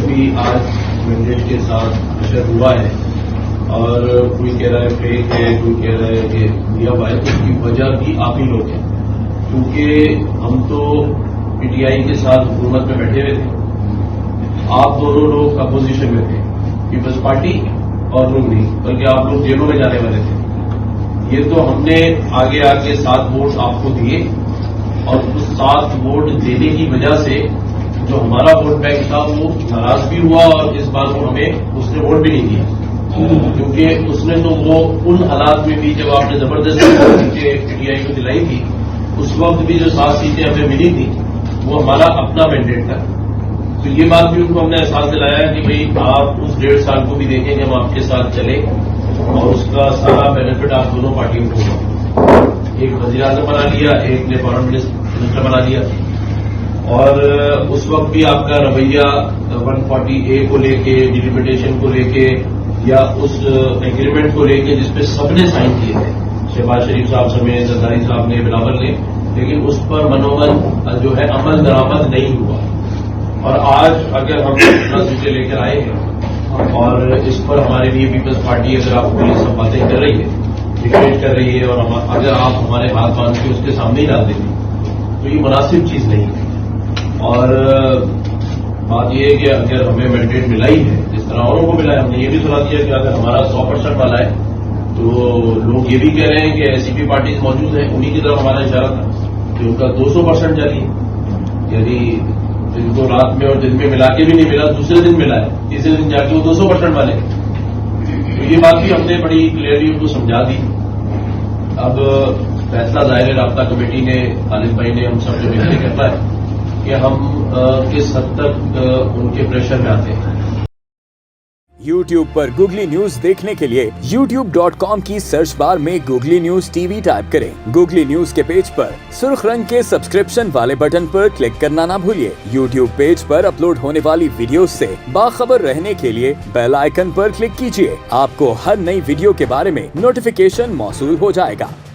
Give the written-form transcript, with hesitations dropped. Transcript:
بھی آج مینڈیٹ کے ساتھ نشر ہوا ہے اور کوئی کہہ رہا ہے فیک ہے، کوئی کہہ رہا ہے کہ دیا ہوا ہے، تو اس کی وجہ بھی آپ ہی لوگ ہیں، کیونکہ ہم تو پی ٹی آئی کے ساتھ حکومت میں بیٹھے ہوئے تھے، آپ دونوں لوگ اپوزیشن میں تھے، پیپلز پارٹی اور لوگ نہیں، بلکہ آپ لوگ جیلوں میں جانے والے تھے۔ یہ تو ہم نے آگے آ کے 7 ووٹ آپ کو دیے اور اس 7 ووٹ دینے کی وجہ سے جو ہمارا ووٹ بینک تھا وہ ناراض بھی ہوا اور اس بار کو ہمیں اس نے ووٹ بھی نہیں دیا، کیونکہ اس نے تو وہ ان حالات میں بھی جب آپ نے زبردستی سیٹیں پی ٹی آئی کو دلائی تھی، اس وقت بھی جو 7 سیٹیں ہمیں ملی تھیں وہ ہمارا اپنا مینڈیٹ تھا۔ تو یہ بات بھی ان کو ہم نے احساس دلایا کہ بھئی آپ اس 1.5 سال کو بھی دیکھیں کہ ہم آپ کے ساتھ چلیں اور اس کا سارا بینیفٹ آپ دونوں پارٹیوں کو ہوگا۔ ایک وزیر اعظم بنا لیا، ایک نے فارن منسٹر بنا لیا، اور اس وقت بھی آپ کا رویہ 140A کو لے کے، ڈیلیمیٹیشن کو لے کے یا اس ایگریمنٹ کو لے کے جس پہ سب نے سائن کیے تھے، شہباز شریف صاحب سمیت زرداری صاحب نے، بلاول نے، لیکن اس پر منومن جو ہے عمل درآمد نہیں ہوا۔ اور آج اگر ہم 15 سیٹیں لے کر آئے ہیں اور اس پر ہمارے لیے پیپلز پارٹی اگر آپ کو یہ سب باتیں کر رہی ہے، ڈکریٹ کر رہی ہے، اور اگر آپ ہمارے ہاتھ باندھ کے اس کے سامنے ہی ڈال دیں گے تو یہ مناسب چیز نہیں ہے۔ اور بات یہ ہے کہ اگر ہمیں مینڈیٹ ملا ہی ہے جس طرح اوروں کو ملا ہے، ہم نے یہ بھی سنا دیا کہ اگر ہمارا 100% والا ہے تو لوگ یہ بھی کہہ رہے ہیں کہ ایسی بھی پارٹیز موجود ہیں، انہی کی طرف ہمارا اشارہ تھا کہ ان کا 200% جاری ہے، یعنی جن کو رات میں اور دن میں ملا کے بھی نہیں ملا، دوسرے دن ملا ہے، تیسرے دن جا کے وہ 200% والے ہیں۔ تو یہ بات بھی ہم نے بڑی کلیئرلی ان کو سمجھا دی۔ اب فیصلہ ظاہر رابطہ کمیٹی نے، خالد بھائی نے، ہم سب جو مل کے کرنا ہے کہ ہم کس حد تک ان کے پریشر میں آتے ہیں۔ YouTube پر گوگلی نیوز دیکھنے کے لیے youtube.com کی سرچ بار میں googly news T V type کریں۔ گوگلی نیوز کے پیج پر سرخ رنگ کے سبسکرپشن والے بٹن پر کلک کرنا نہ بھولیے۔ YouTube پیج پر اپلوڈ ہونے والی ویڈیوز سے باخبر رہنے کے لیے بیل آئیکن پر کلک کیجیے۔ آپ کو ہر نئی ویڈیو کے بارے میں نوٹیفیکیشن موصول ہو جائے گا۔